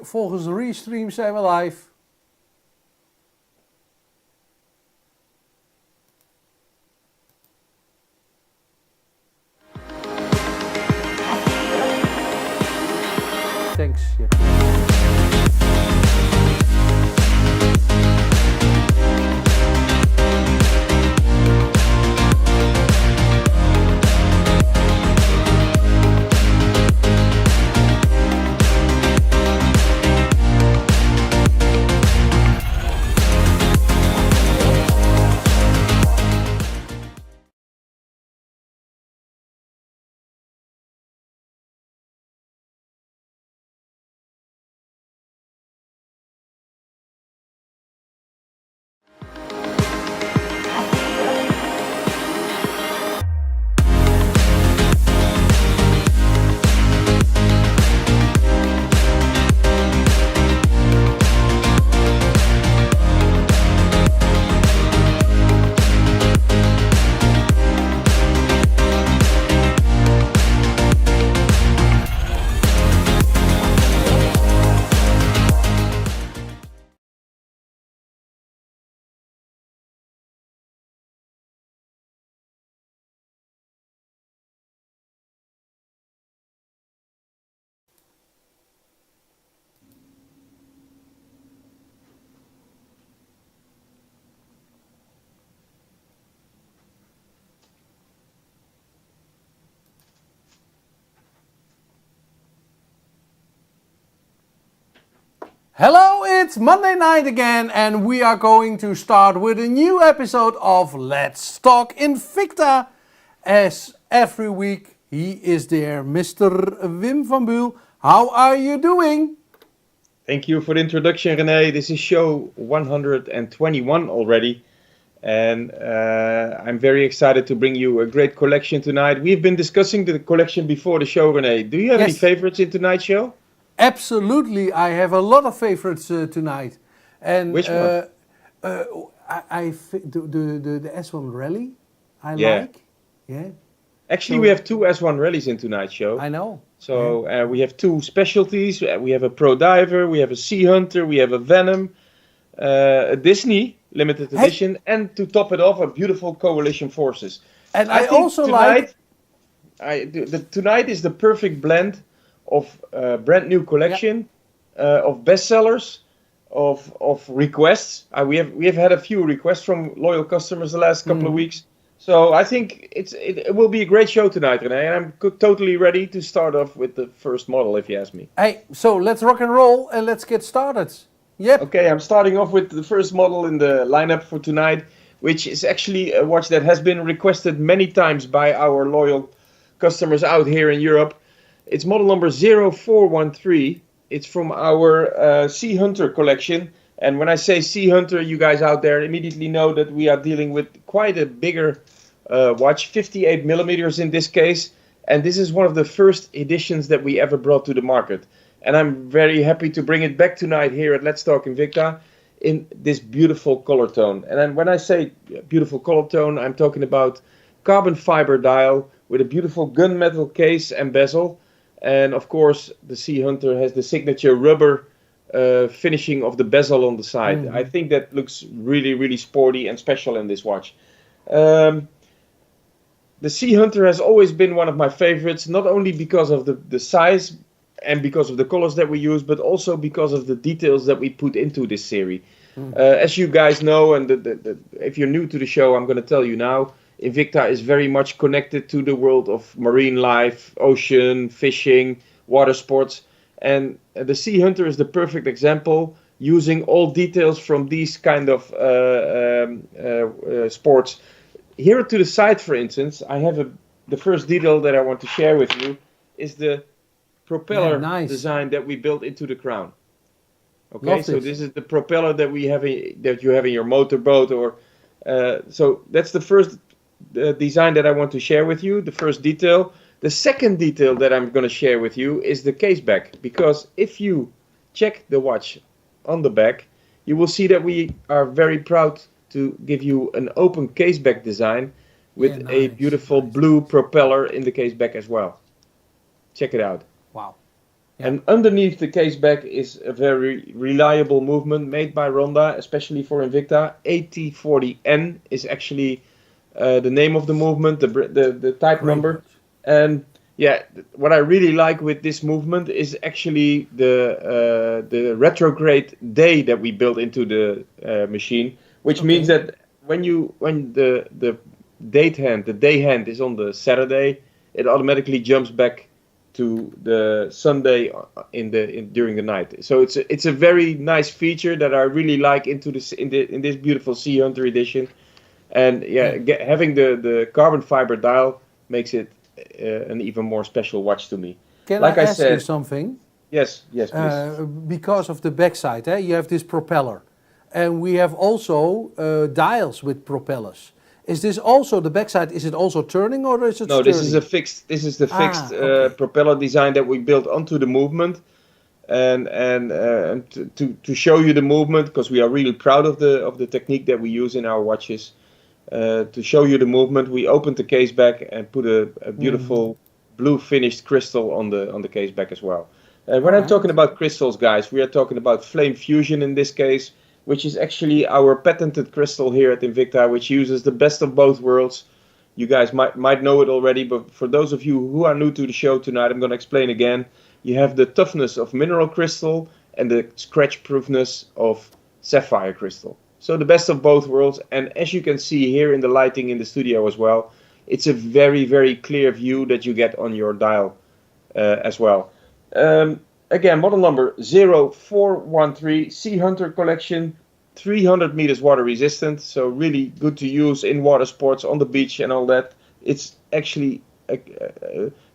volgens de restream zijn we live. Thanks. Yeah. Hello, it's Monday night again and we are going to start with a new episode of Let's Talk Invicta. As every week, he is there, Mr. Wim van Buul. How are you doing? Thank you for the introduction, Rene. This is show 121 already. And I'm very excited to bring you a great collection tonight. We've been discussing the collection before the show, Rene. Do you have any favorites in tonight's show? Absolutely, I have a lot of favorites tonight. And which one? The S1 Rally, I like. Yeah. Actually, we have two S1 rallies in tonight's show. I know. So we have two specialties. We have a Pro Diver, we have a Sea Hunter, we have a Venom, a Disney limited edition, and to top it off, a beautiful Coalition Forces. And I also tonight, tonight is the perfect blend of brand new collection, of bestsellers, of requests. We have had a few requests from loyal customers the last couple of weeks. So I think it will be a great show tonight, Rene, and I'm totally ready to start off with the first model, if you ask me. Hey, so let's rock and roll and let's get started. Yep. Okay, I'm starting off with the first model in the lineup for tonight, which is actually a watch that has been requested many times by our loyal customers out here in Europe. It's model number 0413. It's from our Sea Hunter collection. And when I say Sea Hunter, you guys out there immediately know that we are dealing with quite a bigger watch, 58 millimeters in this case. And this is one of the first editions that we ever brought to the market. And I'm very happy to bring it back tonight here at Let's Talk Invicta in this beautiful color tone. And then when I say beautiful color tone, I'm talking about carbon fiber dial with a beautiful gunmetal case and bezel. And of course, the Sea Hunter has the signature rubber finishing of the bezel on the side. I think that looks really, really sporty and special in this watch. The Sea Hunter has always been one of my favorites, not only because of the size and because of the colors that we use, but also because of the details that we put into this series. As you guys know, and if you're new to the show, I'm going to tell you now, Invicta is very much connected to the world of marine life, ocean, fishing, water sports. And the Sea Hunter is the perfect example, using all details from these kind of sports. Here to the side, for instance, I have the first detail that I want to share with you is the propeller design that we built into the crown. Okay, so this is the propeller that you have in your motorboat, or so that's the first design that I want to share with you, the first detail. The second detail that I'm going to share with you is the case back, because if you check the watch on the back, you will see that we are very proud to give you an open case back design with a beautiful blue propeller in the case back as well. Check it out. Wow. And underneath the case back is a very reliable movement made by Ronda, especially for Invicta. 8040N is actually the name of the movement, the type number. And yeah, what I really like with this movement is actually the retrograde day that we built into the machine, which means that when the day hand is on the Saturday, it automatically jumps back to the Sunday during the night. So it's a very nice feature that I really like in this beautiful Sea Hunter edition. And having the carbon fiber dial makes it an even more special watch to me. Can I ask you something? Yes, please. Because of the backside, you have this propeller, and we have also dials with propellers. Is this also the backside? Is it also turning, or is it? No, this is the fixed propeller design that we built onto the movement, and to show you the movement, because we are really proud of the technique that we use in our watches. To show you the movement, we opened the case back and put a beautiful blue finished crystal on the case back as well. When I'm talking about crystals, guys, we are talking about flame fusion in this case, which is actually our patented crystal here at Invicta, which uses the best of both worlds. You guys might know it already, but for those of you who are new to the show tonight, I'm going to explain again. You have the toughness of mineral crystal and the scratch proofness of sapphire crystal. So the best of both worlds, and as you can see here in the lighting in the studio as well, it's a very, very clear view that you get on your dial as well. Again, model number 0413, Sea Hunter collection, 300 meters water resistant, so really good to use in water sports, on the beach and all that. It's actually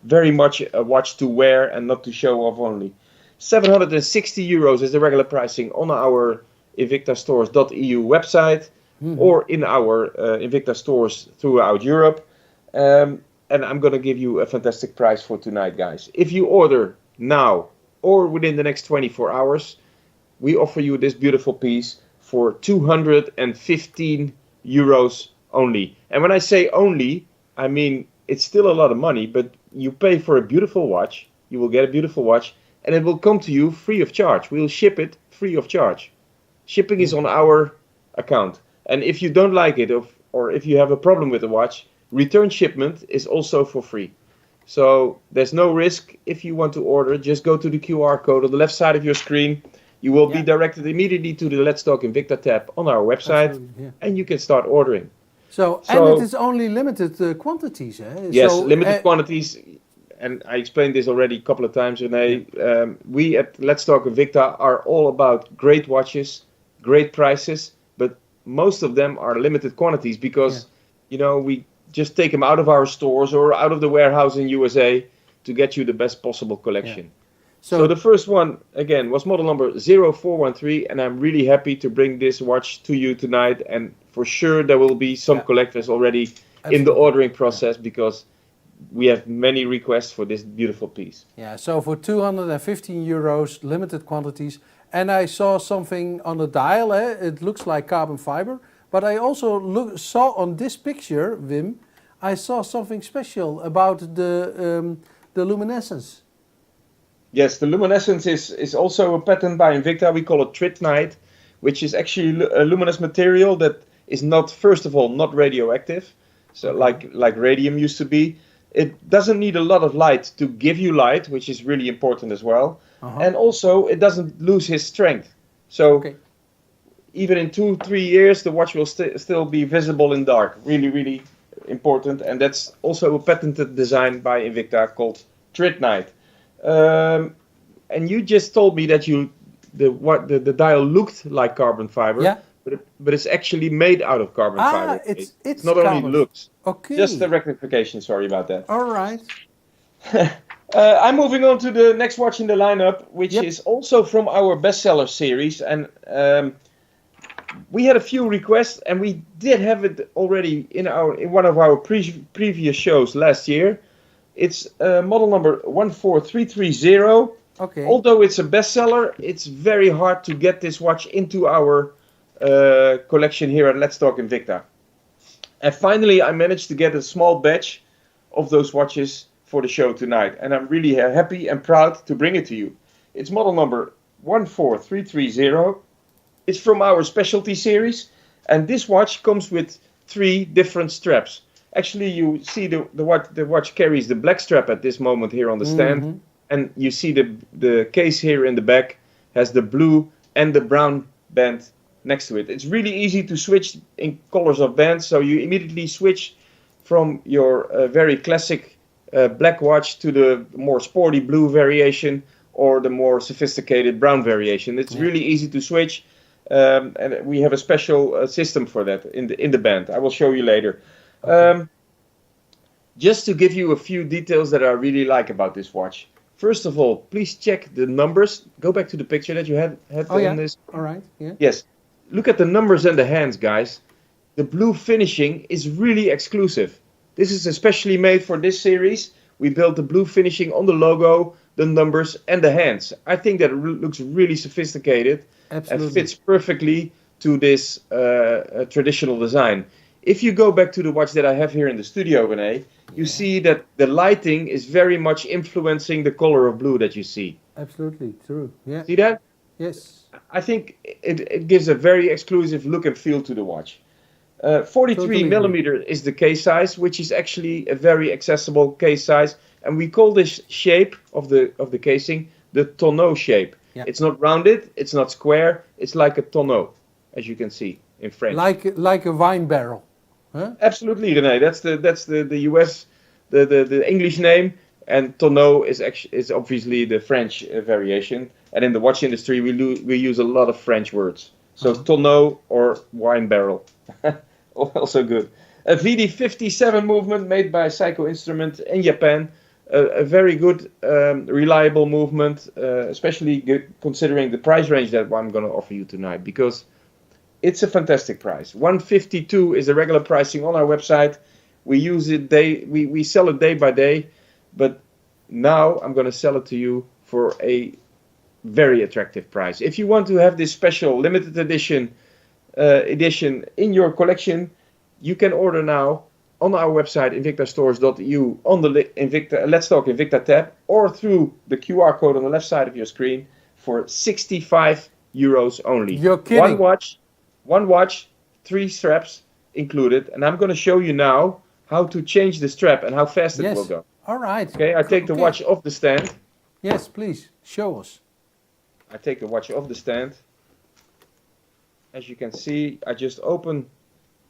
very much a watch to wear and not to show off only. 760 euros is the regular pricing on our invictastores.eu website or in our Invicta stores throughout Europe. And I'm going to give you a fantastic price for tonight, guys. If you order now or within the next 24 hours, we offer you this beautiful piece for 215 euros only. And when I say only, I mean it's still a lot of money, but you pay for a beautiful watch, you will get a beautiful watch, and it will come to you free of charge. We'll ship it free of charge. Shipping is on our account. And if you don't like it, or if you have a problem with the watch, return shipment is also for free. So there's no risk. If you want to order, just go to the QR code on the left side of your screen. You will be directed immediately to the Let's Talk Invicta tab on our website, and you can start ordering. So and it is only limited quantities, eh? Yes, limited quantities. And I explained this already a couple of times, Rene. We at Let's Talk Invicta are all about great watches, great prices, but most of them are limited quantities because, we just take them out of our stores or out of the warehouse in USA to get you the best possible collection. So the first one, again, was model number 0413, and I'm really happy to bring this watch to you tonight. And for sure there will be some collectors already in the ordering process because we have many requests for this beautiful piece. Yeah, so for 215 euros, limited quantities. And I saw something on the dial, it looks like carbon fiber. But I also saw on this picture, Wim, I saw something special about the luminescence. Yes, the luminescence is also a patent by Invicta. We call it tritnite, which is actually a luminous material that is not, first of all, not radioactive. So like radium used to be. It doesn't need a lot of light to give you light, which is really important as well. And also, it doesn't lose its strength. So even in 2-3 years, the watch will still be visible in dark. Really, really important. And that's also a patented design by Invicta called tritnite. And you just told me that the dial looked like carbon fiber, but it's actually made out of carbon fiber. It's not carbon. only looks. Okay. Just a rectification. Sorry about that. All right. I'm moving on to the next watch in the lineup, which is also from our bestseller series, and we had a few requests, and we did have it already in one of our previous shows last year. It's model number 14330. Okay. Although it's a bestseller, it's very hard to get this watch into our collection here at Let's Talk Invicta. And finally, I managed to get a small batch of those watches for the show tonight, and I'm really happy and proud to bring it to you. It's model number 14330. It's from our specialty series, and this watch comes with 3 different straps. Actually, you see the watch carries the black strap at this moment here on the stand, and you see the case here in the back has the blue and the brown band next to it. It's really easy to switch in colors of bands, so you immediately switch from your very classic black watch to the more sporty blue variation or the more sophisticated brown variation. It's really easy to switch, and we have a special system for that in the band. I will show you later. Just to give you a few details that I really like about this watch. First of all, please check the numbers. Go back to the picture that you had on this. All right. Yeah. Yes. Look at the numbers and the hands, guys. The blue finishing is really exclusive. This is especially made for this series. We built the blue finishing on the logo, the numbers, and the hands. I think that it looks really sophisticated. Absolutely. And fits perfectly to this traditional design. If you go back to the watch that I have here in the studio, Rene, you see that the lighting is very much influencing the color of blue that you see. Absolutely true. Yeah. See that? Yes. I think it gives a very exclusive look and feel to the watch. 43 millimeter is the case size, which is actually a very accessible case size, and we call this shape of the casing the tonneau shape. Yeah. It's not rounded, it's not square, it's like a tonneau, as you can see in French. Like a wine barrel. Huh? Absolutely, Rene. That's the US, the English name, and tonneau is obviously the French variation. And in the watch industry, we use a lot of French words. So tonneau or wine barrel, also good. A VD57 movement made by Seiko Instrument in Japan. A very good, reliable movement, especially good considering the price range that I'm going to offer you tonight, because it's a fantastic price. 152 is the regular pricing on our website. We use it we sell it day by day, but now I'm going to sell it to you for a very attractive price. If you want to have this special limited edition in your collection, you can order now on our website invictastores.eu on the Let's Talk Invicta tab, or through the QR code on the left side of your screen for 65 euros only. You're kidding. One watch, 3 straps included, and I'm going to show you now how to change the strap and how fast it will go. All right. Okay, I take the watch off the stand. Yes, please, show us. I take the watch off the stand. As you can see, I just open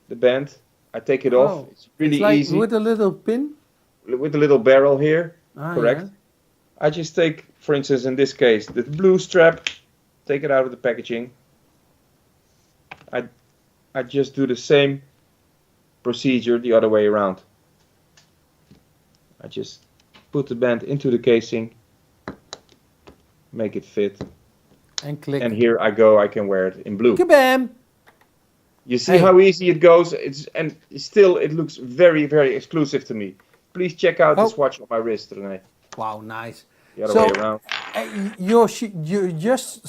the band. I take it off. It's really easy. With a little pin? With a little barrel here. Correct. Yeah. I just take, for instance, in this case, the blue strap, take it out of the packaging. I just do the same procedure the other way around. I just put the band into the casing, make it fit, and click. And here I go. I can wear it in blue. Kabam! You see how easy it goes. And still it looks very, very exclusive to me. Please check out this watch on my wrist, Rene. Wow, nice. The other way around. You just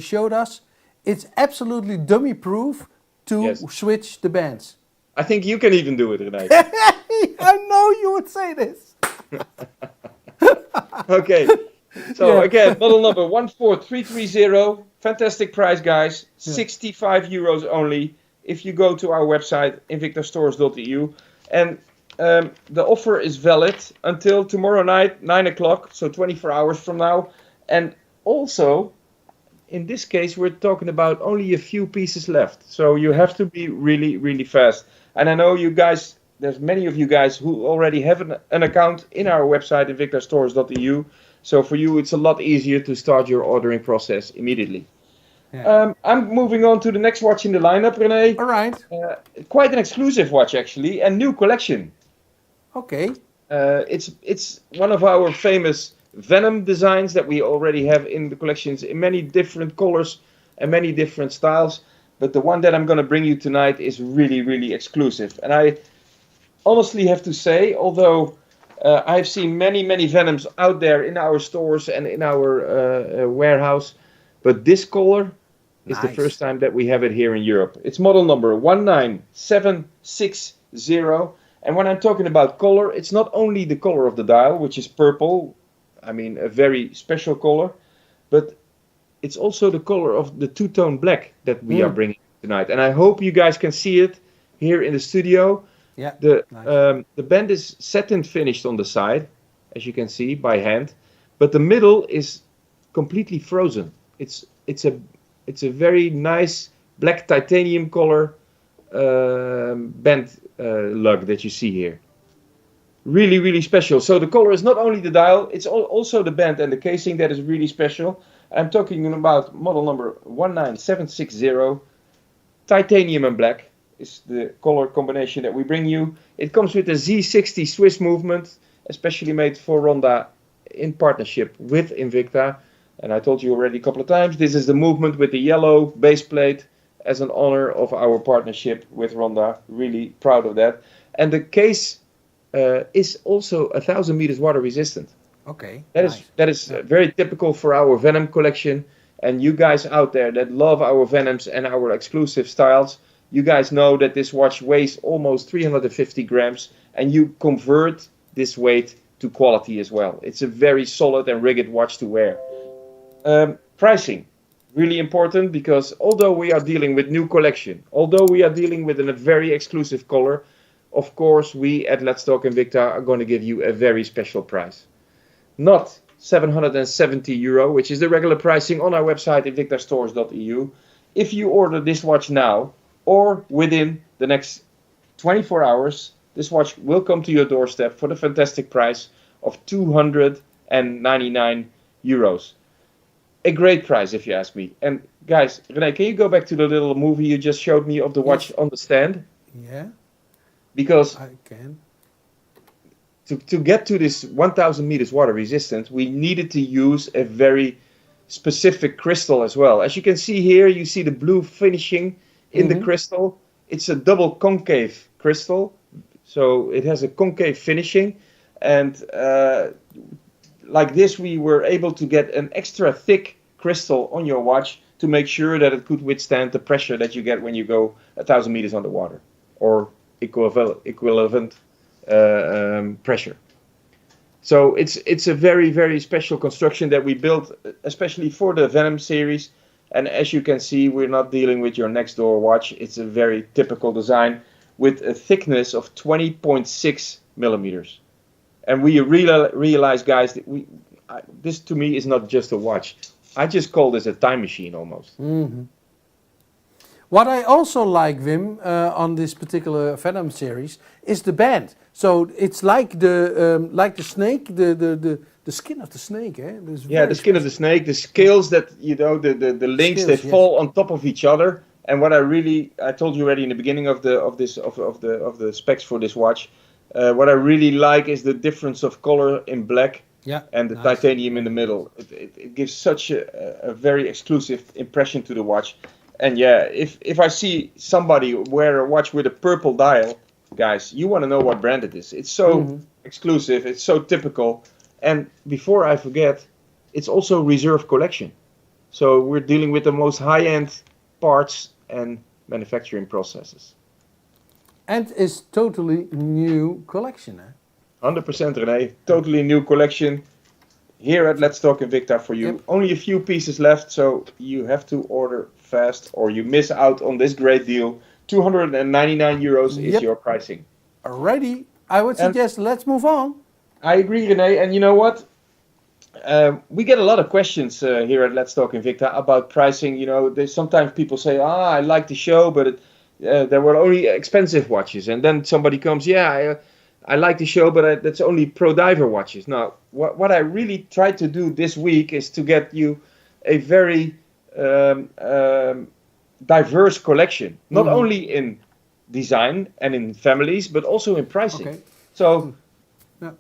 showed us. It's absolutely dummy proof to switch the bands. I think you can even do it, Rene. I know you would say this. Okay. So again, model number 14330. Fantastic price, guys. 65 euros only if you go to our website, invictastores.eu. And the offer is valid until tomorrow night, 9 o'clock, so 24 hours from now. And also, in this case, we're talking about only a few pieces left. So you have to be really, really fast. And I know you guys, there's many of you guys who already have an account in our website, invictastores.eu. So for you, it's a lot easier to start your ordering process immediately. Yeah. I'm moving on to the next watch in the lineup, Rene. All right. Quite an exclusive watch, actually, and new collection. Okay. It's one of our famous Venom designs that we already have in the collections in many different colors and many different styles. But the one that I'm going to bring you tonight is really, really exclusive. And I honestly have to say, although I've seen many, many Venoms out there in our stores and in our warehouse, but this color is the first time that we have it here in Europe. It's model number 19760, And when I'm talking about color, it's not only the color of the dial, which is purple, I mean a very special color, but it's also the color of the two-tone black that we are bringing tonight. And I hope you guys can see it here in the studio. Yeah. The band is satin finished on the side, as you can see by hand, but the middle is completely frozen. It's a very nice black titanium color band lug that you see here. Really, really special. So the color is not only the dial, it's also the band and the casing that is really special. I'm talking about model number 19760. Titanium and black is the color combination that we bring you. It comes with a Z60 Swiss movement, especially made for Ronda in partnership with Invicta. And I told you already a couple of times, this is the movement with the yellow base plate as an honor of our partnership with Ronda. Really proud of that. And the case is also 1,000 meters water resistant. Okay. That is very typical for our Venom collection. And you guys out there that love our Venoms and our exclusive styles, you guys know that this watch weighs almost 350 grams, and you convert this weight to quality as well. It's a very solid and rugged watch to wear. Pricing, really important, because although we are dealing with new collection, although we are dealing with a very exclusive color, of course we at Let's Talk Invicta are going to give you a very special price. Not 770 euro, which is the regular pricing on our website invictastores.eu. If you order this watch now or within the next 24 hours, this watch will come to your doorstep for the fantastic price of 299 euros. A great price, if you ask me. And guys, Rene, can you go back to the little movie you just showed me of the watch on the stand? Yeah. Because I can. To get to this 1,000 meters water resistant, we needed to use a very specific crystal as well. As you can see here, you see the blue finishing in the crystal. It's a double concave crystal, so it has a concave finishing. And like this, we were able to get an extra thick crystal on your watch to make sure that it could withstand the pressure that you get when you go 1,000 meters underwater, or equivalent pressure. So it's a very, very special construction that we built especially for the Venom series. And as you can see, we're not dealing with your next door watch. It's a very typical design with a thickness of 20.6 millimeters. And we realize, guys, that this to me is not just a watch. I just call this a time machine almost. Mm-hmm. What I also like, Wim, on this particular Venom series is the band. So it's like the snake, the skin of the snake, eh? The skin of the snake, the scales that the links scales, they fall on top of each other. And what I told you already in the beginning of the specs for this watch. What I really like is the difference of color in black and the titanium in the middle. It gives such a very exclusive impression to the watch. And yeah, if I see somebody wear a watch with a purple dial, guys, you want to know what brand it is. It's so exclusive, it's so typical. And before I forget, it's also reserve collection. So we're dealing with the most high-end parts and manufacturing processes. And it's totally new collection, eh? 100% Rene, totally new collection here at Let's Talk Invicta for you. Yep. Only a few pieces left, so you have to order fast or you miss out on this great deal. 299 euros is your pricing. Alrighty, I would suggest let's move on. I agree, Rene, and you know what? We get a lot of questions here at Let's Talk Invicta about pricing. You know, sometimes people say, I like the show, but there were only expensive watches. And then somebody comes, I like the show, but that's only pro diver watches. Now, what I really tried to do this week is to get you a very diverse collection, not only in design and in families, but also in pricing. Okay. So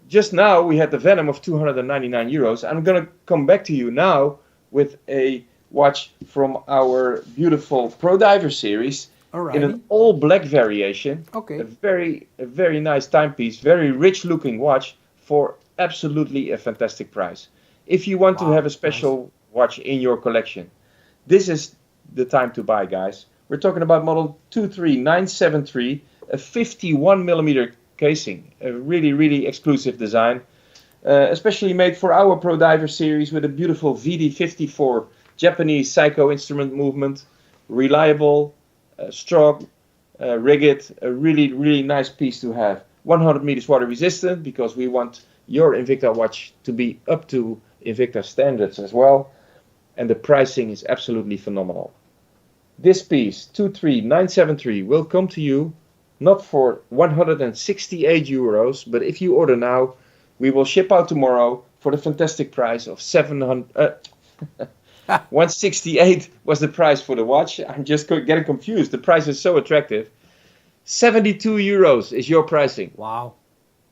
just now we had the Venom of 299 euros. I'm going to come back to you now with a watch from our beautiful Pro Diver series. Alrighty. In an all black variation. Okay. A very nice timepiece, very rich looking watch for absolutely a fantastic price. If you want to have a special watch in your collection, this is the time to buy, guys. We're talking about model 23973, a 51 millimeter casing. A really, really exclusive design. Especially made for our Pro Diver series with a beautiful VD54 Japanese Psycho instrument movement. Reliable, strong, rigid, a really, really nice piece to have. 100 meters water resistant, because we want your Invicta watch to be up to Invicta standards as well. And the pricing is absolutely phenomenal. This piece, 23973, will come to you not for 168 euros, but if you order now, we will ship out tomorrow for the fantastic price of 168 was the price for the watch. I'm just getting confused. The price is so attractive. 72 euros is your pricing. Wow.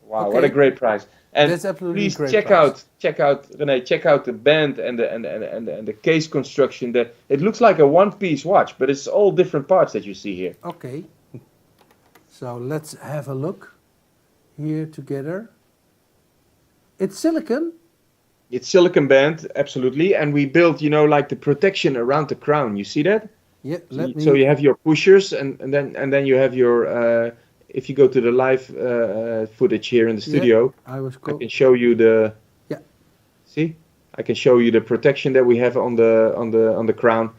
Wow, Okay. what a great price. And That's absolutely please great check price. out Rene, check out the band and the case construction. It looks like a one-piece watch, but it's all different parts that you see here. Okay. So let's have a look here together. It's silicon. It's silicon band, absolutely, and we built, like the protection around the crown. You see that? Yeah, So you have your pushers, and then you have your. If you go to the live footage here in the studio, I can show you the. Yeah. See, I can show you the protection that we have on the crown.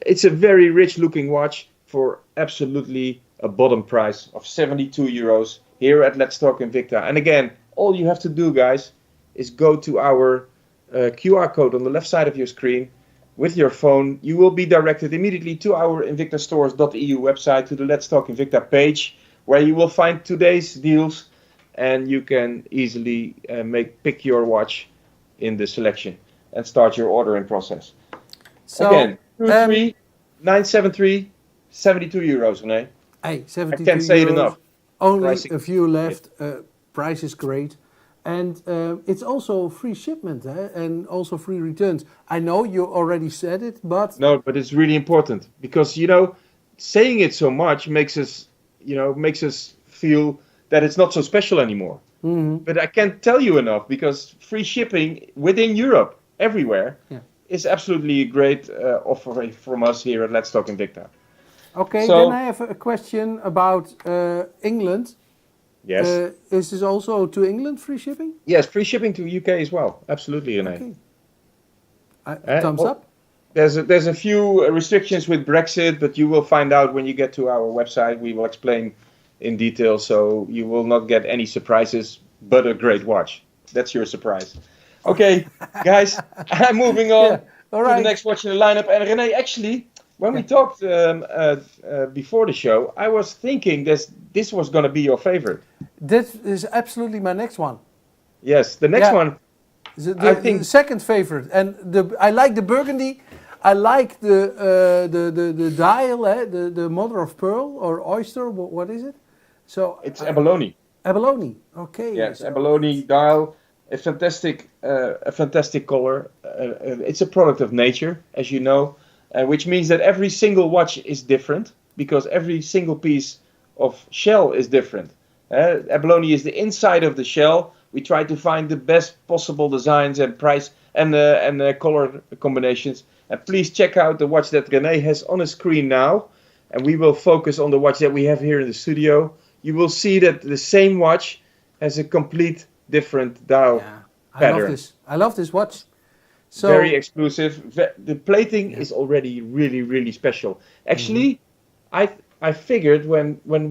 It's a very rich-looking watch for absolutely a bottom price of 72 euros here at Let's Talk Invicta. And again, all you have to do, guys, is go to our QR code on the left side of your screen with your phone. You will be directed immediately to our invictastores.eu website, to the Let's Talk Invicta page, where you will find today's deals, and you can easily pick your watch in the selection and start your ordering process. So, again, 23973, 72 euros, Rene. Hey, 72 I can't say it euros. enough. Only Pricing. a few left. Price is great. And it's also free shipment and also free returns. I know you already said it, but... No, but it's really important because, saying it so much makes us feel that it's not so special anymore. Mhm. But I can't tell you enough, because free shipping within Europe, everywhere, is absolutely a great offer from us here at Let's Talk Invicta. Okay, So- then I have a question about England. Yes. Is this also to England free shipping? Yes, free shipping to UK as well. Absolutely, Rene. Okay. Eh, Thumbs well- up. There's a few restrictions with Brexit, but you will find out when you get to our website. We will explain in detail, so you will not get any surprises, but a great watch. That's your surprise. Okay, guys, I'm moving on Yeah, all to right. the next watch in the lineup. And Rene, actually, when we talked before the show, I was thinking this was going to be your favorite. That is absolutely my next one. Yes, the next Yeah. one. The think- the second favorite, and I like the burgundy. I like the dial, the mother of pearl or oyster. What is it? So It's abalone. abalone. Okay. Yes, abalone dial, a fantastic color. It's a product of nature, as you know, which means that every single watch is different, because every single piece of shell is different. Abalone is the inside of the shell. We try to find the best possible designs and price and color combinations. And please check out the watch that Rene has on his screen now. And we will focus on the watch that we have here in the studio. You will see that the same watch has a complete different dial Yeah, pattern. I love this watch. So Very exclusive. The plating is already really, really special. Actually, I figured when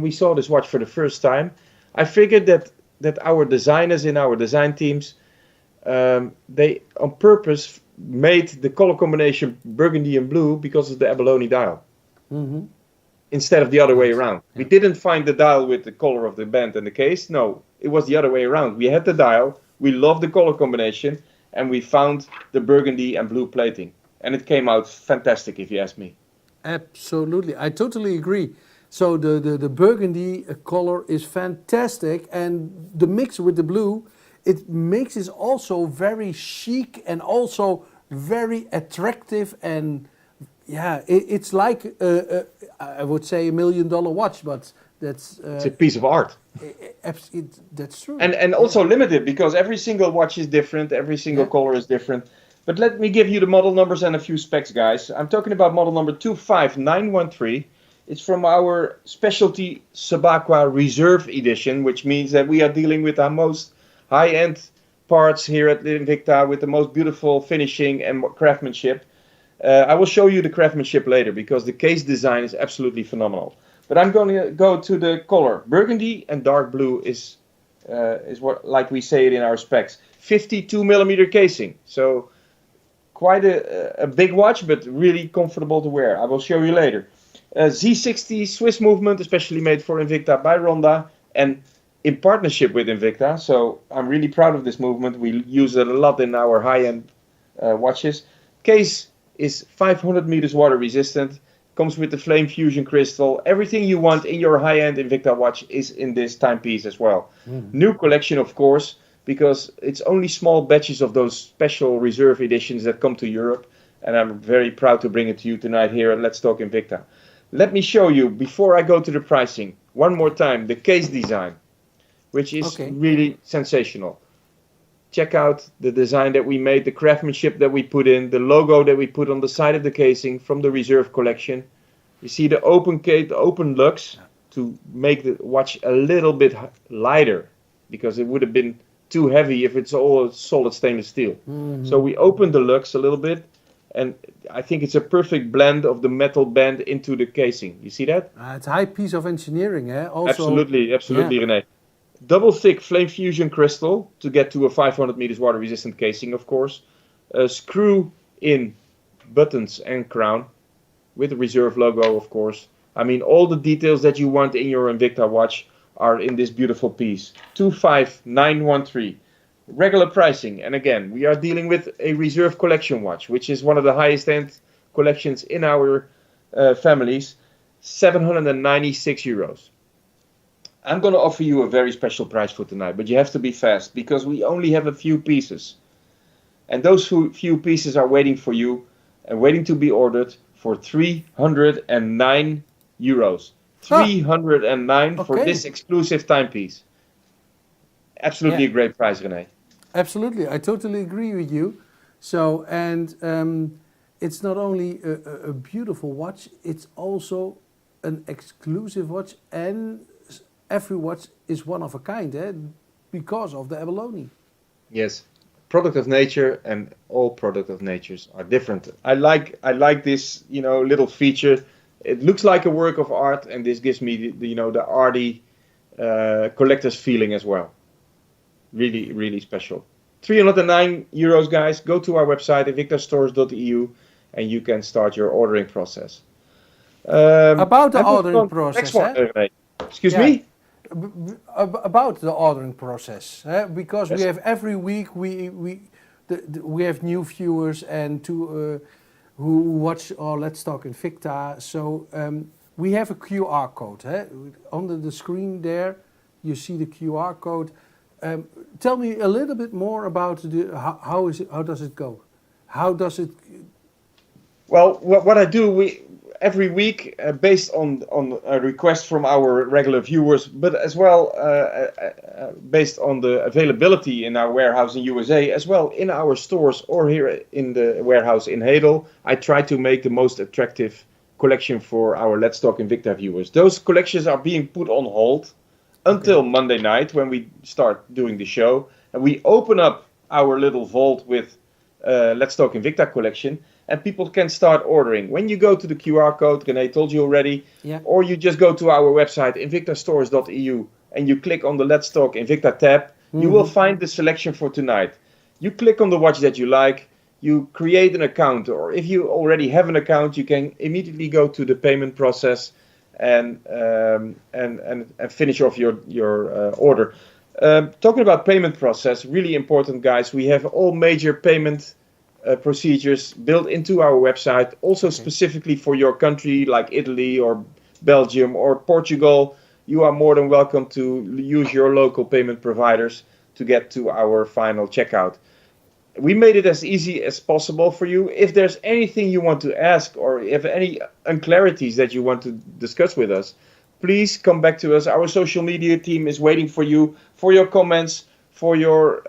we saw this watch for the first time, I figured that our designers in our design teams, they on purpose made the color combination burgundy and blue because of the abalone dial, Mhm. instead of the other way around. We didn't find the dial with the color of the band and the case. No, it was the other way around. We had the dial, we loved the color combination, and we found the burgundy and blue plating. And it came out fantastic, if you ask me. Absolutely, I totally agree. So the burgundy color is fantastic, and the mix with the blue, it makes it also very chic and also very attractive. And yeah, it's like I would say $1 million watch, but that's It's a piece of art. that's true. And also limited, because every single watch is different, every single color is different. But let me give you the model numbers and a few specs, guys. I'm talking about model number 25913. It's from our specialty Sabaqua Reserve Edition, which means that we are dealing with our most high-end parts here at Invicta with the most beautiful finishing and craftsmanship. I will show you the craftsmanship later because the case design is absolutely phenomenal. But I'm going to go to the color. Burgundy and dark blue is what, like we say it in our specs. 52 millimeter casing. So quite a big watch, but really comfortable to wear. I will show you later. Z60 Swiss movement, especially made for Invicta by Ronda and in partnership with Invicta. So I'm really proud of this movement. We use it a lot in our high-end watches. Case is 500 meters water resistant. Comes with the flame fusion crystal. Everything you want in your high-end Invicta watch is in this timepiece as well. New collection, of course, because it's only small batches of those special reserve editions that come to Europe. And I'm very proud to bring it to you tonight here at Let's Talk Invicta. Let me show you, before I go to the pricing, one more time, the case design, which is really sensational. Check out the design that we made, the craftsmanship that we put in, the logo that we put on the side of the casing from the reserve collection. You see the open case, the open lugs to make the watch a little bit lighter because it would have been too heavy if it's all solid stainless steel. So we opened the lugs a little bit, and I think it's a perfect blend of the metal band into the casing. You see that? It's a high piece of engineering, eh? Also, absolutely, Rene. Double thick flame fusion crystal to get to a 500 meters water resistant casing, of course. Screw in buttons and crown with the reserve logo, of course. I mean, all the details that you want in your Invicta watch are in this beautiful piece. 25913. Regular pricing, and again, we are dealing with a reserve collection watch, which is one of the highest end collections in our families. 796 euros. I'm going to offer you a very special price for tonight, but you have to be fast because we only have a few pieces. And those few pieces are waiting for you and waiting to be ordered for 309 euros. 309 for this exclusive timepiece. Absolutely a great price, Rene. Absolutely, I totally agree with you. So, and it's not only a beautiful watch, it's also an exclusive watch, and every watch is one of a kind, because of the abalone. Yes, product of nature, and all product of natures are different. I like this, little feature. It looks like a work of art, and this gives me the arty collector's feeling as well. Really, really special. 309 euros, guys. Go to our website, invictastores.eu, and you can start your ordering process. About the ordering process, Excuse me? About the ordering process, because we have every week we have new viewers and who watch Let's Talk Invicta. So we have a QR code. Under the screen there, you see the QR code. Tell me a little bit more about how does it go? How does it? Well, what I do, every week, based on a request from our regular viewers, but as well based on the availability in our warehouse in USA, as well in our stores or here in the warehouse in Hedel, I try to make the most attractive collection for our Let's Talk Invicta viewers. Those collections are being put on hold until Monday night when we start doing the show, and we open up our little vault with Let's Talk Invicta collection, and people can start ordering. When you go to the QR code, Rene told you already, or you just go to our website, invictastores.eu, and you click on the Let's Talk Invicta tab, you will find the selection for tonight. You click on the watch that you like, you create an account, or if you already have an account, you can immediately go to the payment process and finish off your order. Talking about payment process, really important, guys. We have all major payment procedures built into our website, also specifically for your country, like Italy or Belgium or Portugal. You are more than welcome to use your local payment providers to get to our final checkout. We made it as easy as possible for you. If there's anything you want to ask or if any unclarities that you want to discuss with us, please come back to us. Our social media team is waiting for you, for your comments, for your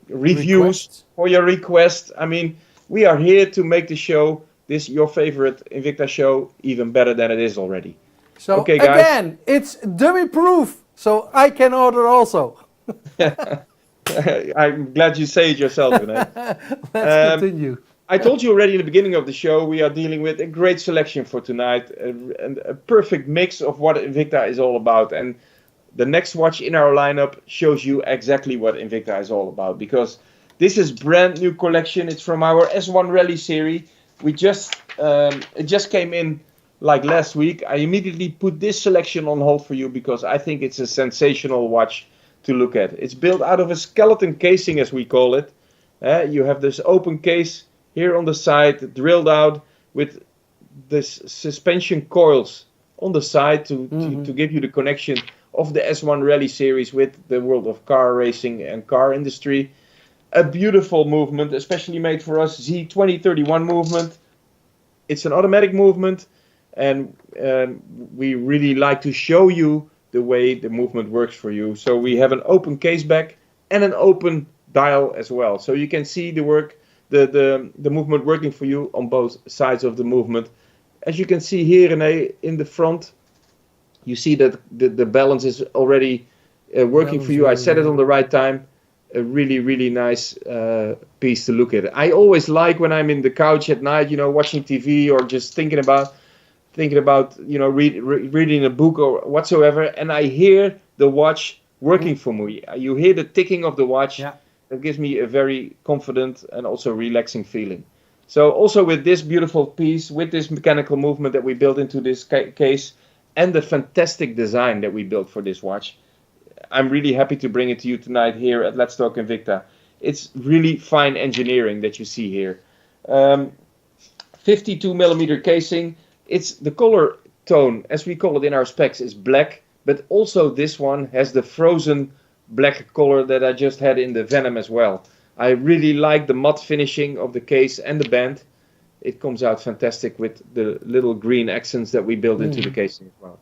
reviews, for your requests. I mean, we are here to make the show this your favorite Invicta show even better than it is already. So okay, guys. Again, it's dummy proof, so I can order also. I'm glad you say it yourself, Rene. Let's continue. I told you already in the beginning of the show, we are dealing with a great selection for tonight, and a perfect mix of what Invicta is all about. And the next watch in our lineup shows you exactly what Invicta is all about, because this is brand new collection. It's from our S1 Rally series. It just came in like last week. I immediately put this selection on hold for you because I think it's a sensational watch to look at. It's built out of a skeleton casing, as we call it. You have this open case here on the side, drilled out with this suspension coils on the side to give you the connection of the S1 Rally series with the world of car racing and car industry. A beautiful movement, especially made for us, Z2031 movement. It's an automatic movement, and we really like to show you the way the movement works for you. So we have an open case back and an open dial as well. So you can see the movement working for you on both sides of the movement. As you can see here, Rene, in the front, you see that the balance is already working for you. I set it on the right time. A really, really nice piece to look at. I always like when I'm in the couch at night, watching TV or just thinking about, reading a book or whatsoever, and I hear the watch working for me. You hear the ticking of the watch. Yeah. That gives me a very confident and also relaxing feeling. So also with this beautiful piece, with this mechanical movement that we built into this case, and the fantastic design that we built for this watch, I'm really happy to bring it to you tonight here at Let's Talk Invicta. It's really fine engineering that you see here. 52 millimeter casing. It's the color tone, as we call it in our specs, is black, but also this one has the frozen black color that I just had in the Venom as well. I really like the matte finishing of the case and the band. It comes out fantastic with the little green accents that we built into the casing as well.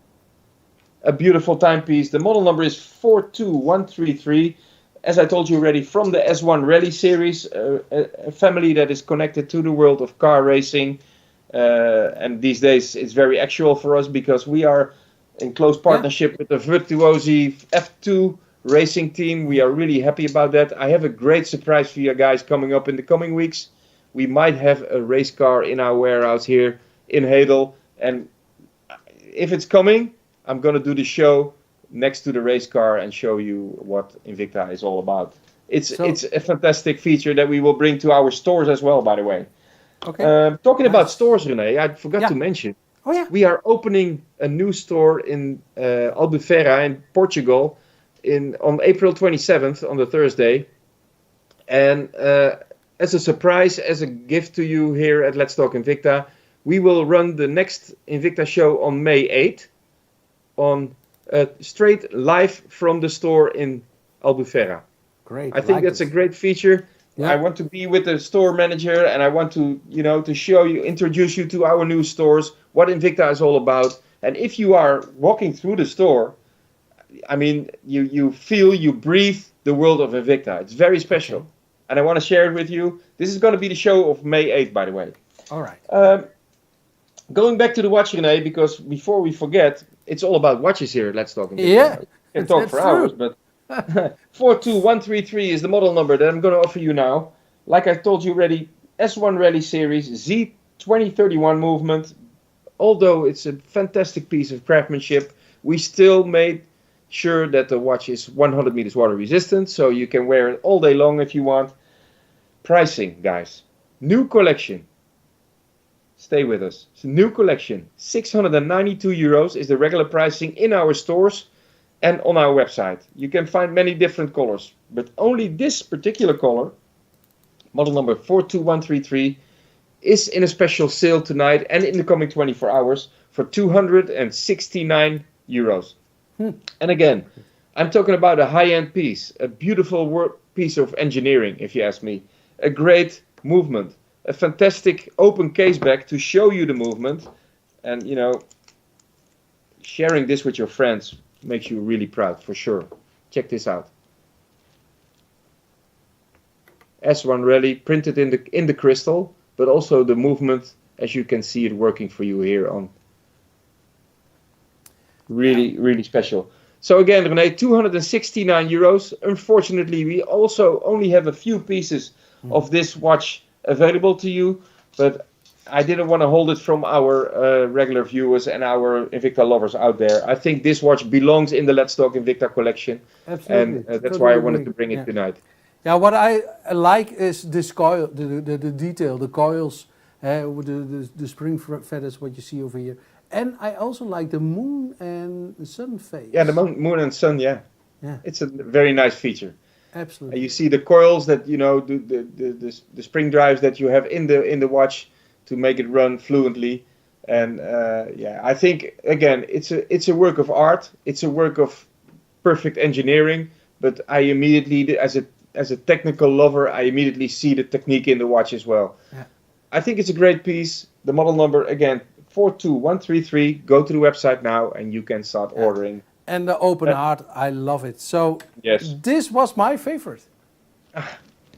A beautiful timepiece. The model number is 42133. As I told you already, from the S1 Rally series, a family that is connected to the world of car racing. And these days it's very actual for us because we are in close partnership with the Virtuosi F2 racing team. We are really happy about that. I have a great surprise for you guys coming up in the coming weeks. We might have a race car in our warehouse here in Hedel, and if it's coming, I'm going to do the show next to the race car and show you what Invicta is all about. It's a fantastic feature that we will bring to our stores as well, by the way. Okay. Talking about stores, Rene, I forgot to mention. Oh yeah. We are opening a new store in Albufeira in Portugal on April 27th, on the Thursday. And as a surprise, as a gift to you here at Let's Talk Invicta, we will run the next Invicta show on May 8th, on straight live from the store in Albufeira. Great. I think that's a great feature. Yeah. I want to be with the store manager, and I want to, to show you, introduce you to our new stores, what Invicta is all about. And if you are walking through the store, I mean, you feel, you breathe the world of Invicta. It's very special. Okay. And I want to share it with you. This is going to be the show of May 8th, by the way. All right. Going back to the watch, Rene, because before we forget, it's all about watches here. Let's talk. Yeah. We can talk for hours, but 42133 is the model number that I'm going to offer you now. Like I told you already, S1 Rally Series, Z2031 movement. Although it's a fantastic piece of craftsmanship, we still made sure that the watch is 100 meters water resistant, so you can wear it all day long if you want. Pricing, guys. New collection. Stay with us. It's a new collection. 692 euros is the regular pricing in our stores and on our website. You can find many different colors, but only this particular color, model number 42133, is in a special sale tonight and in the coming 24 hours for 269 euros. And again, I'm talking about a high-end piece, a beautiful piece of engineering, if you ask me. A great movement, a fantastic open case back to show you the movement. And, sharing this with your friends makes you really proud, for sure. Check this out. S1 Rally printed in the crystal, but also the movement as you can see it working for you here on. Really special. So again, Rene, 269 euros. Unfortunately, we also only have a few pieces of this watch available to you, but I didn't want to hold it from our regular viewers and our Invicta lovers out there. I think this watch belongs in the Let's Talk Invicta collection. Absolutely. And that's why I wanted to bring it tonight. Yeah, what I like is this coil, the detail, the coils, with the spring feathers, what you see over here. And I also like the moon and the sun phase. Yeah, the moon and sun, yeah. It's a very nice feature. Absolutely. And you see the coils that, the spring drives that you have in the watch to make it run fluently. And I think, again, it's a work of art. It's a work of perfect engineering. But I immediately, as a technical lover, I immediately see the technique in the watch as well. Yeah. I think it's a great piece. The model number, again, 42133. Go to the website now and you can start ordering. And the open heart, I love it. So this was my favorite.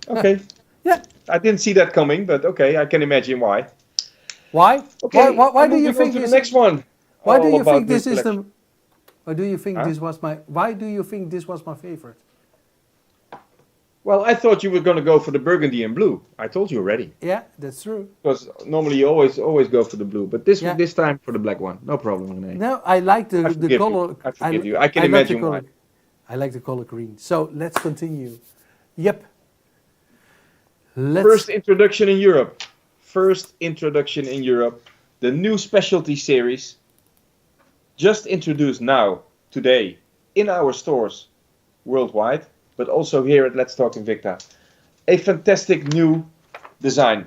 Okay. Yeah. I didn't see that coming, but okay, I can imagine why. Why? Okay. Why do you think the next one? Why do you think this is the? Why do you think this was my? Why do you think this was my favorite? Well, I thought you were going to go for the burgundy and blue. I told you already. Yeah, that's true. Because normally you always go for the blue, but this time for the black one. No problem, Rene. No, I like the color. I forgive you. I can imagine why. I like the color green. So let's continue. Yep. First introduction in Europe. The new specialty series. Just introduced now, today, in our stores worldwide, but also here at Let's Talk Invicta. A fantastic new design.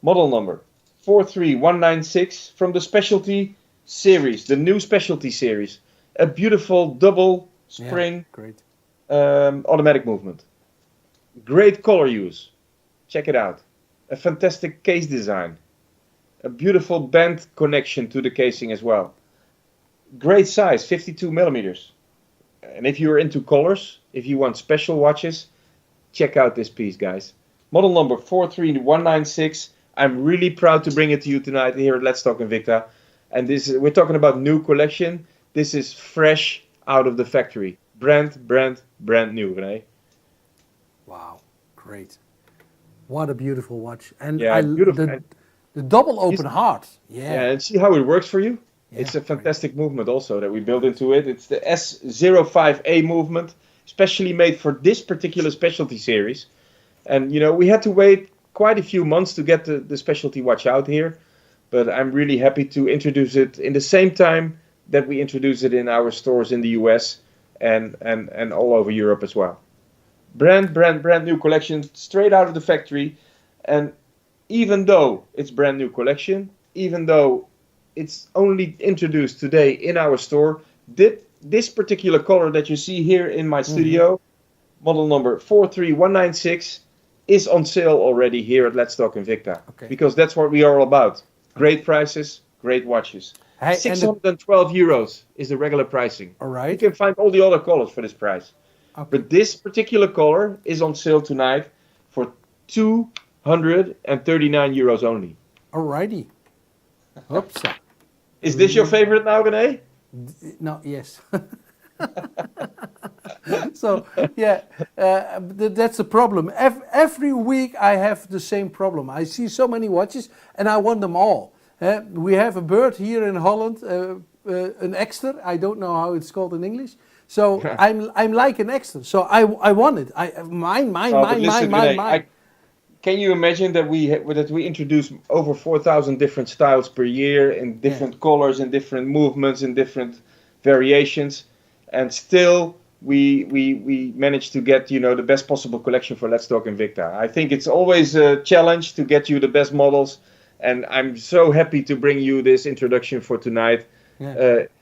Model number 43196 from the specialty series, the new specialty series. A beautiful double spring automatic movement. Great color use. Check it out. A fantastic case design. A beautiful band connection to the casing as well. Great size, 52 millimeters. And if you're into colors, if you want special watches, check out this piece, guys. Model number 43196. I'm really proud to bring it to you tonight here at Let's Talk Invicta. And we're talking about new collection. This is fresh out of the factory. Brand new, Rene. Wow, great. What a beautiful watch. And beautiful. The double open heart. Yeah, and see how it works for you? Yeah, it's a fantastic movement also that we built into it. It's the S05A movement, specially made for this particular specialty series. And, we had to wait quite a few months to get the specialty watch out here. But I'm really happy to introduce it in the same time that we introduce it in our stores in the US and all over Europe as well. Brand new collection, straight out of the factory. And even though it's brand new collection, even though it's only introduced today in our store, this particular color that you see here in my studio, model number 43196, is on sale already here at Let's Talk Invicta. Okay. Because that's what we are all about. Great prices, great watches. Hey, 612 euros is the regular pricing. All right. You can find all the other colors for this price. Okay. But this particular color is on sale tonight for 239 euros only. Alrighty. Oops. Is this your favorite now, Rene? No, yes. So, that's the problem. Every week I have the same problem. I see so many watches and I want them all. We have a bird here in Holland, an ekster. I don't know how it's called in English. So I'm like an ekster. So I want it. Mine. Can you imagine that we introduce over 4,000 different styles per year in different colors and different movements and different variations, and still we managed to get the best possible collection for Let's Talk Invicta. I think it's always a challenge to get you the best models, and I'm so happy to bring you this introduction for tonight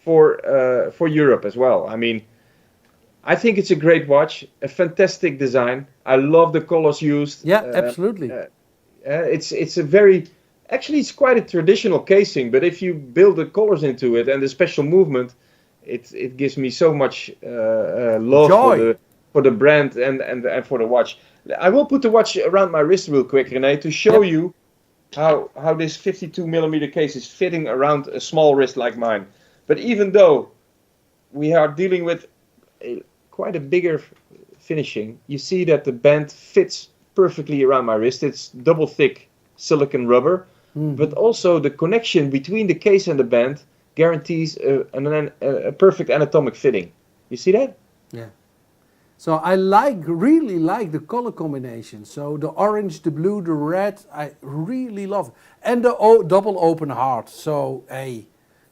for Europe as well. I mean, I think it's a great watch, a fantastic design. I love the colors used. Yeah, absolutely. It's quite a traditional casing, but if you build the colors into it and the special movement, it gives me so much love for the brand and for the watch. I will put the watch around my wrist real quick, Rene, to show you how this 52 millimeter case is fitting around a small wrist like mine. But even though we are dealing with quite a bigger finishing, you see that the band fits perfectly around my wrist. It's double thick silicone rubber, but also the connection between the case and the band guarantees a perfect anatomic fitting. You see that? Yeah. So I really like the color combination. So the orange, the blue, the red, I really love it. And the double open heart. So hey,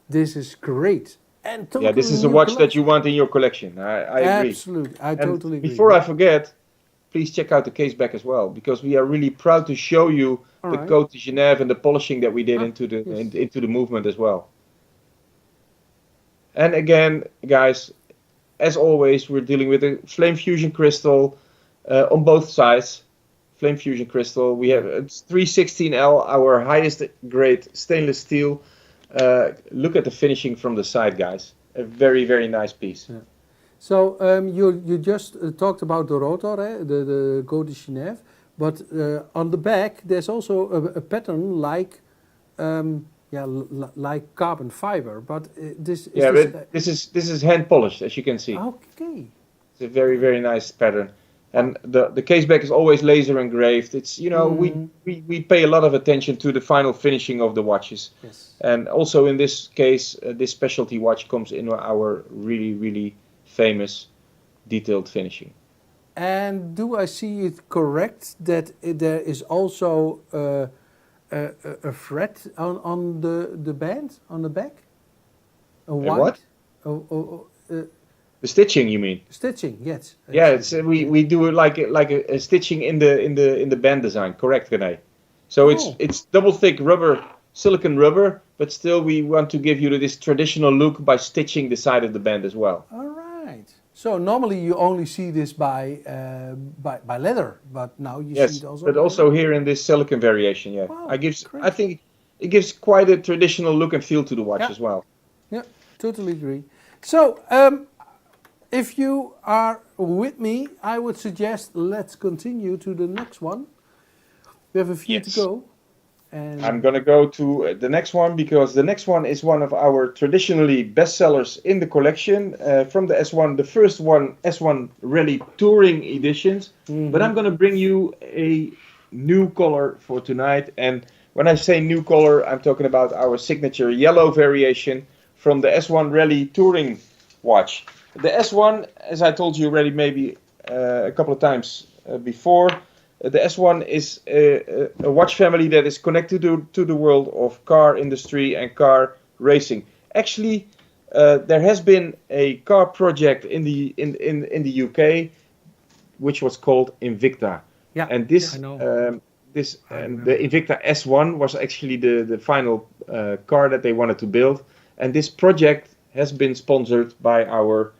this is great. And Yeah, this is a watch that you want in your collection. I agree. Absolutely, I And totally agree. before I forget, please check out the case back as well, because we are really proud to show you All the right. Code to Genève and the polishing that we did into the movement as well. And again, guys, as always, we're dealing with a flame fusion crystal on both sides. Flame fusion crystal. We have it's 316L, our highest grade stainless steel. Look at the finishing from the side, guys. A very, very nice piece. Yeah. So you just talked about the rotor, the Code de Genève, but on the back there's also a pattern like like carbon fiber. But this is hand polished, as you can see. Okay. It's a very, very nice pattern. And the case back is always laser engraved. It's we pay a lot of attention to the final finishing of the watches. Yes. And also in this case, this specialty watch comes in our really, really famous detailed finishing. And do I see it correct that there is also a thread on the band on the back? A white? What? The stitching, you mean? Stitching, yes. Yeah, it's we do it like a stitching in the band design. Correct, Rene. So it's double thick rubber, silicone rubber, but still we want to give you this traditional look by stitching the side of the band as well. All right. So normally you only see this by leather, but now you see it also. But also here in this silicone variation. Yeah, Wow, I think it gives quite a traditional look and feel to the watch as well. Yeah, totally agree. So if you are with me, I would suggest let's continue to the next one. We have a few to go. And I'm going to go to the next one, because the next one is one of our traditionally bestsellers in the collection from the S1, the first one, S1 Rally Touring editions. But I'm going to bring you a new color for tonight. And when I say new color, I'm talking about our signature yellow variation from the S1 Rally Touring watch. The S1, as I told you already maybe a couple of times before, the S1 is a watch family that is connected to the world of car industry and car racing. Actually, there has been a car project in the UK, which was called Invicta. Yeah, and this I know. The Invicta S1 was actually the final car that they wanted to build, and this project has been sponsored by our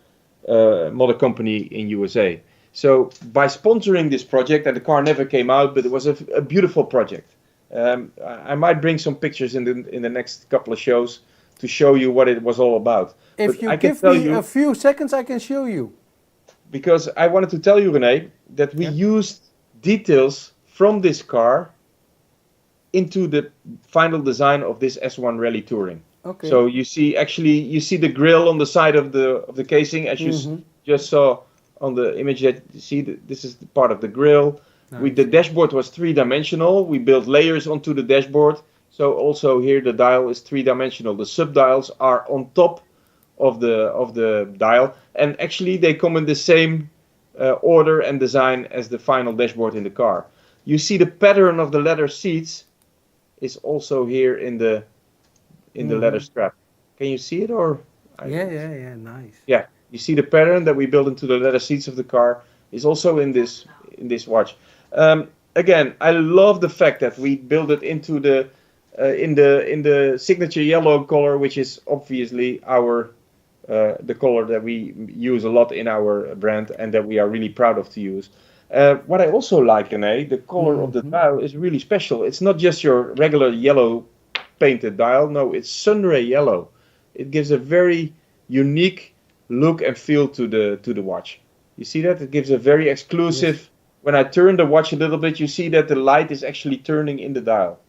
mother company in USA. So by sponsoring this project, and the car never came out, but it was a beautiful project. I might bring some pictures in the next couple of shows to show you what it was all about. If you give me a few seconds, I can show you. Because I wanted to tell you, Rene, that we used details from this car into the final design of this S1 Rally Touring. Okay. So you see the grill on the side of the casing, as you just saw on the image that you see. This is the part of the grill. Nice. The dashboard was three-dimensional. We built layers onto the dashboard. So also here the dial is three-dimensional. The sub-dials are on top of the dial, and actually they come in the same order and design as the final dashboard in the car. You see the pattern of the leather seats is also here in the leather strap. Can you see it, or? Yeah, nice. Yeah, you see the pattern that we built into the leather seats of the car is also in this watch. Again, I love the fact that we built it into in the signature yellow color, which is obviously the color that we use a lot in our brand and that we are really proud of to use. What I also like, Rene, the color of the dial is really special. It's not just your regular yellow painted dial. No, it's sunray yellow. It gives a very unique look and feel to the watch. You see that? It gives a very exclusive. Yes. When I turn the watch a little bit, you see that the light is actually turning in the dial.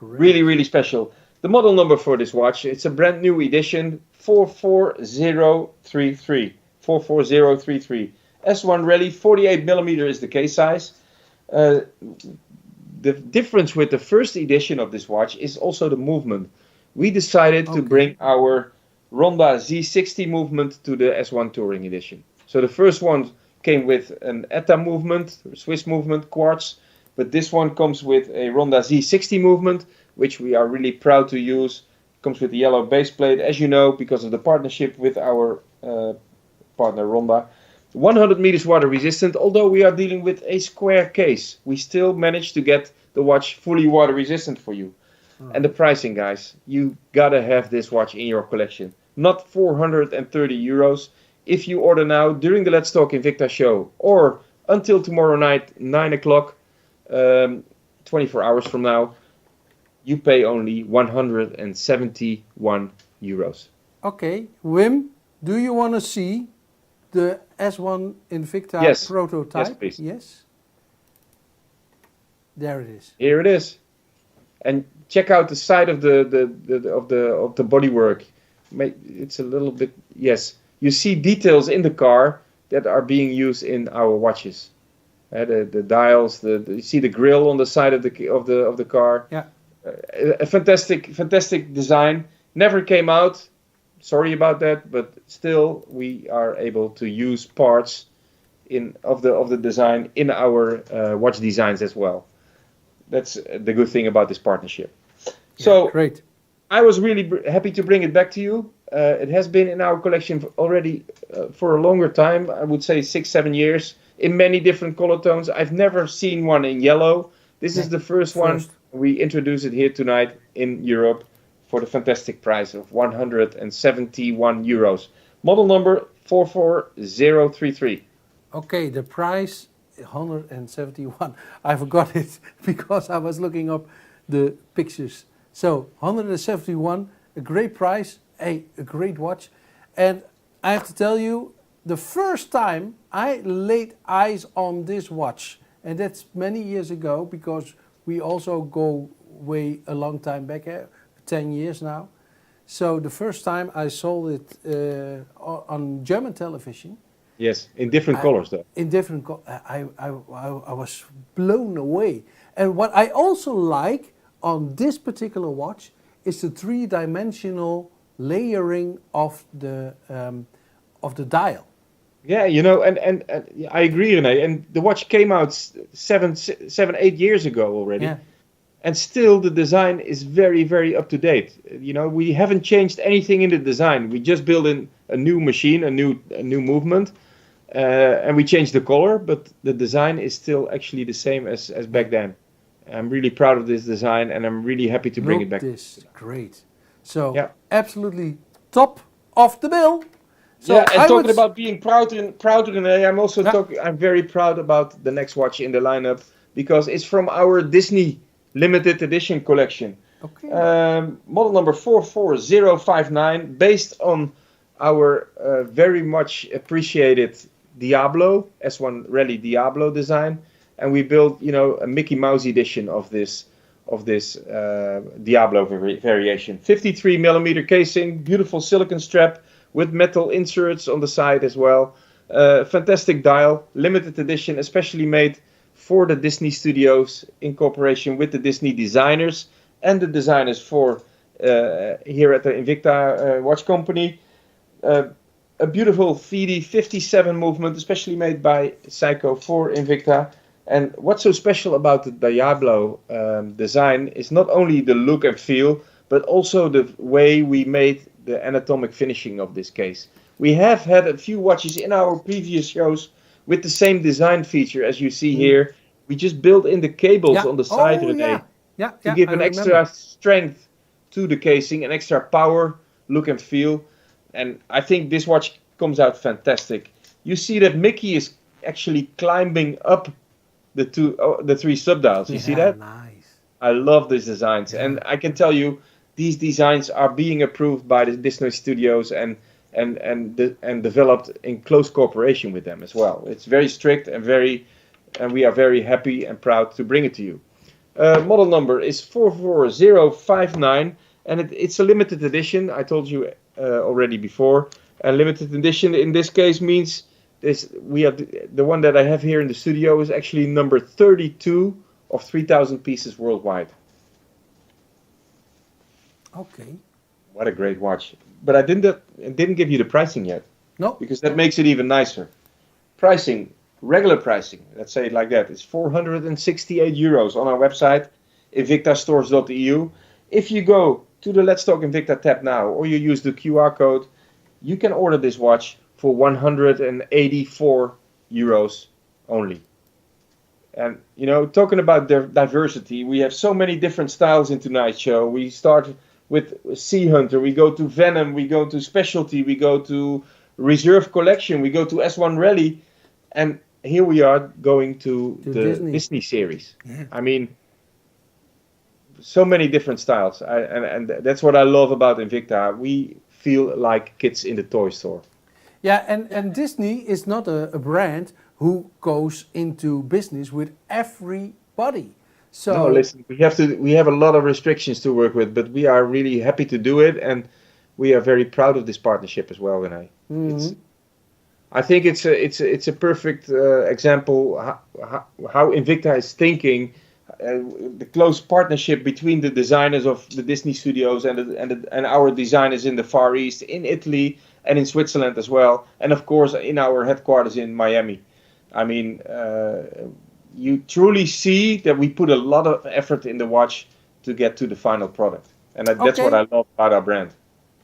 Great. Really, really special. The model number for this watch, it's a brand new edition, 44033. 44033. S1 Rally, 48 millimeter is the case size. The difference with the first edition of this watch is also the movement. We decided to bring our Ronda Z60 movement to the S1 Touring edition. So the first one came with an ETA movement, Swiss movement, quartz, but this one comes with a Ronda Z60 movement, which we are really proud to use. Comes with the yellow base plate, as you know, because of the partnership with our partner Ronda. 100 meters water resistant, although we are dealing with a square case. We still managed to get the watch fully water resistant for you. And the pricing, guys, you gotta have this watch in your collection. Not 430 euros. If you order now during the Let's Talk Invicta show or until tomorrow night, 9 o'clock, 24 hours from now, you pay only 171 euros. Okay, Wim, do you want to see the S1 Invicta prototype? Yes, please. Yes. There it is. Here it is. And check out the side of the bodywork. It's a little bit, yes. You see details in the car that are being used in our watches. The dials, you see the grill on the side of the car. Yeah. A fantastic design. Never came out. Sorry about that, but still we are able to use parts of the design in our watch designs as well. That's the good thing about this partnership. So great. I was really happy to bring it back to you. It has been in our collection already for a longer time. I would say 6-7 years in many different color tones. I've never seen one in yellow. This is the first one. We introduce it here tonight in Europe for the fantastic price of 171 euros. Model number 44033. Okay, the price 171. I forgot it because I was looking up the pictures. So 171, a great price, a great watch. And I have to tell you, the first time I laid eyes on this watch, and that's many years ago because we also go way a long time back, 10 years now. So the first time I saw it on German television. Yes, in different colors though. In different colors. I was blown away. And what I also like on this particular watch is the three-dimensional layering of the dial. Yeah, you know, and I agree, Rene. And the watch came out 7-8 years ago already. Yeah. And still the design is very, very up to date. You know, we haven't changed anything in the design. We just built in a new machine, a new movement, and we changed the color, but the design is still actually the same as back then. I'm really proud of this design, and I'm really happy to bring it back. This great. So absolutely top of the bill. So yeah, and talking about being proud, Rene, I'm also I'm very proud about the next watch in the lineup because it's from our Disney limited edition collection. Okay. Model number 44059, based on our very much appreciated Diablo, S1 Rally Diablo design, and we built, you know, a Mickey Mouse edition of this Diablo variation. 53 millimeter casing, beautiful silicon strap with metal inserts on the side as well. Fantastic dial, limited edition, especially made for the Disney studios in cooperation with the Disney designers and the designers for here at the Invicta watch company. A beautiful VD57 movement, especially made by Seiko for Invicta. And what's so special about the Diablo design is not only the look and feel, but also the way we made the anatomic finishing of this case. We have had a few watches in our previous shows with the same design feature as you see here. We just built in the cables on the side today to give an extra strength to the casing, an extra power, look and feel. And I think this watch comes out fantastic. You see that Mickey is actually climbing up the three subdials. You see that? Nice. I love these designs, and I can tell you these designs are being approved by the Disney studios and developed in close cooperation with them as well. It's very strict and we are very happy and proud to bring it to you. Model number is 44059, and it's a limited edition. I told you already before. A limited edition in this case means the one that I have here in the studio is actually number 32 of 3,000 pieces worldwide. Okay. What a great watch! But I didn't give you the pricing yet. No. Because that makes it even nicer. Pricing, regular pricing, let's say it like that, is 468 euros on our website, invictastores.eu. If you go to the Let's Talk Invicta tab now, or you use the QR code, you can order this watch for 184 euros only. And, you know, talking about diversity, we have so many different styles in tonight's show. We start with Sea Hunter, we go to Venom, we go to Specialty, we go to Reserve Collection, we go to S1 Rally, and here we are going to the Disney series. Yeah. I mean, so many different styles, and that's what I love about Invicta. We feel like kids in the toy store. Yeah, and Disney is not a brand who goes into business with everybody. So no, listen, we have a lot of restrictions to work with, but we are really happy to do it, and we are very proud of this partnership as well, Rene. Mm-hmm. I think it's a perfect example how Invicta is thinking. The close partnership between the designers of the Disney studios and our designers in the Far East, in Italy and in Switzerland as well, and of course in our headquarters in Miami. I mean, you truly see that we put a lot of effort in the watch to get to the final product, and that's what I love about our brand.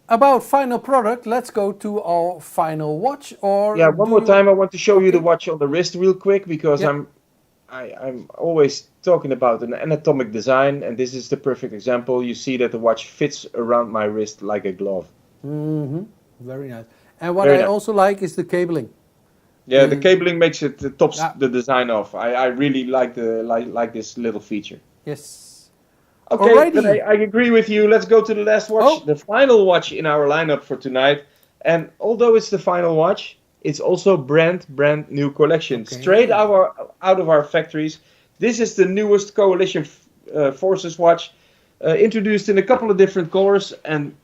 About final product, let's go to our final watch. Or yeah, one more time, I want to show you the watch on the wrist real quick, because I'm always talking about an anatomic design, and this is the perfect example. You see that the watch fits around my wrist like a glove. Mm-hmm. Very nice. And what I also like is the cabling. Yeah, the cabling makes it tops the design off. I really like this little feature. Yes. Okay, but I agree with you. Let's go to the last watch, the final watch in our lineup for tonight. And although it's the final watch, it's also brand new collection, straight out of our factories. This is the newest Coalition Forces watch, introduced in a couple of different colors, and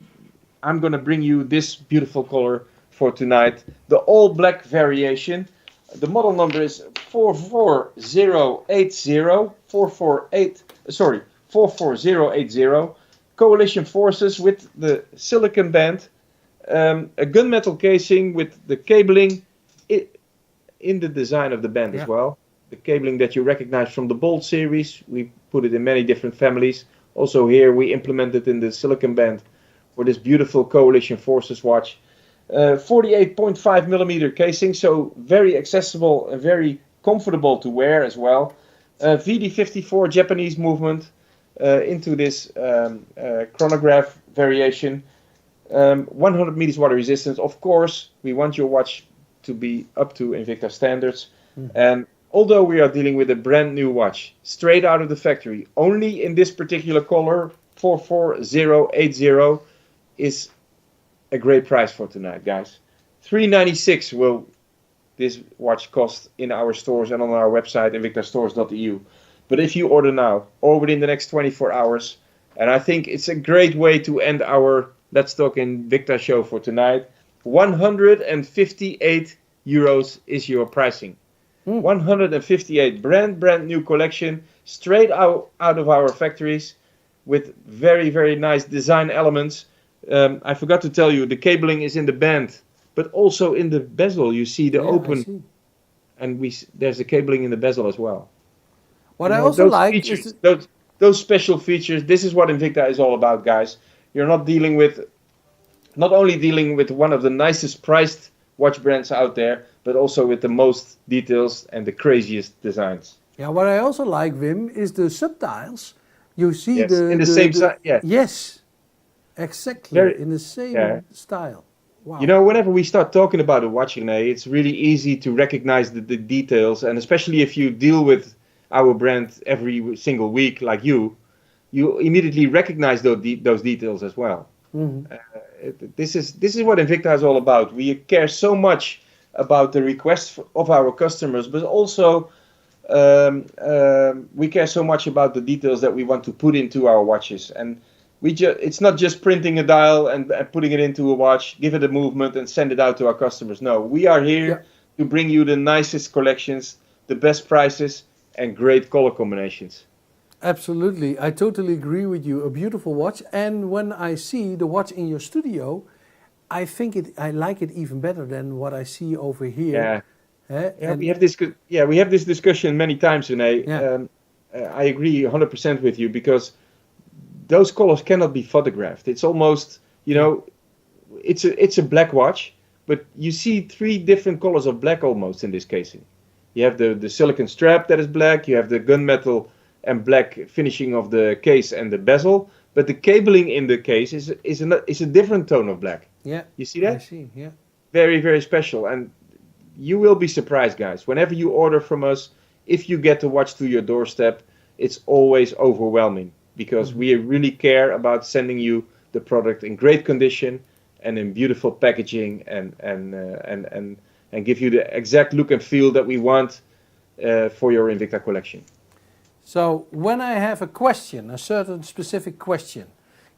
I'm going to bring you this beautiful color for tonight, the all black variation. The model number is 44080. Coalition Forces with the silicon band, a gunmetal casing with the cabling in the design of the band as well. The cabling that you recognize from the Bold series, we put it in many different families. Also here we implemented in the silicon band for this beautiful Coalition Forces watch. 48.5 millimeter casing, so very accessible and very comfortable to wear as well. VD54 Japanese movement into this chronograph variation. 100 meters water resistance. Of course, we want your watch to be up to Invicta standards. And although we are dealing with a brand new watch, straight out of the factory, only in this particular color, 44080, is a great price for tonight, guys. $396 will this watch cost in our stores and on our website, invictastores.eu. But if you order now or within the next 24 hours, and I think it's a great way to end our Let's Talk Invicta show for tonight, 158 euros is your pricing. 158, brand new collection, straight out of our factories with very, very nice design elements. I forgot to tell you, the cabling is in the band, but also in the bezel. You see the open, and there's the cabling in the bezel as well. What I also like features, is those special features. This is what Invicta is all about, guys. You're not only dealing with one of the nicest priced watch brands out there, but also with the most details and the craziest designs. Yeah, what I also like, Wim, is the subdials. You see in the same side. Yeah. Yes, exactly, in the same style. Wow. You know, whenever we start talking about a watch, Rene, it's really easy to recognize the details, and especially if you deal with our brand every single week, like you immediately recognize those details as well. Mm-hmm. This is what Invicta is all about. We care so much about the requests of our customers, but also we care so much about the details that we want to put into our watches, and it's not just printing a dial and putting it into a watch, give it a movement and send it out to our customers. No, we are here to bring you the nicest collections, the best prices, and great color combinations. Absolutely, I totally agree with you. A beautiful watch, and when I see the watch in your studio, I like it even better than what I see over here. We have this discussion many times, Rene. Yeah. I agree 100% with you, because those colors cannot be photographed. It's almost, it's a black watch, but you see 3 different colors of black almost in this casing. You have the silicon strap that is black, you have the gunmetal and black finishing of the case and the bezel, but the cabling in the case is a different tone of black. Yeah. You see that? I see, yeah. Very, very special, and you will be surprised, guys. Whenever you order from us, if you get the watch to your doorstep, it's always overwhelming, because we really care about sending you the product in great condition and in beautiful packaging, and give you the exact look and feel that we want for your Invicta collection. So when I have a question, a certain specific question,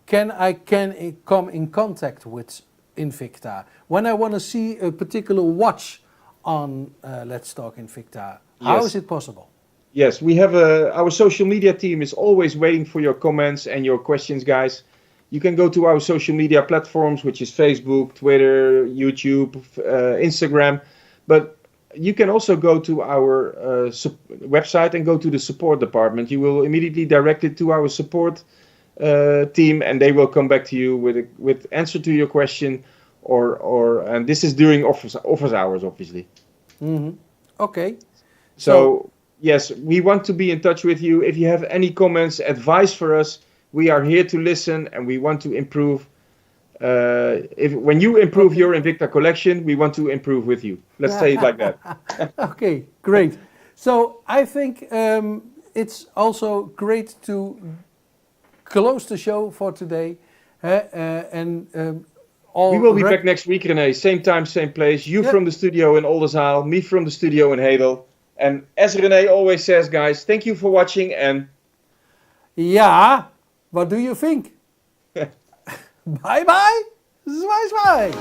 can I come in contact with Invicta? When I want to see a particular watch on Let's Talk Invicta, how is it possible? Yes, we have our social media team is always waiting for your comments and your questions, guys. You can go to our social media platforms, which is Facebook, Twitter, YouTube, Instagram, but you can also go to our website and go to the support department. You will immediately direct it to our support team, and they will come back to you with answer to your question, and this is during office hours, obviously. Mm-hmm. Okay. So yes, we want to be in touch with you. If you have any comments, advice for us, we are here to listen, and we want to improve. When you improve your Invicta collection, we want to improve with you. Let's say it like that. Okay, great. So I think it's also great to close the show for today. We will be back next week, Rene. Same time, same place. You from the studio in Oldenzaal, me from the studio in Hedel. And as Rene always says, guys, thank you for watching. And ja, what do you think? Bye bye. Zwaai zwaai.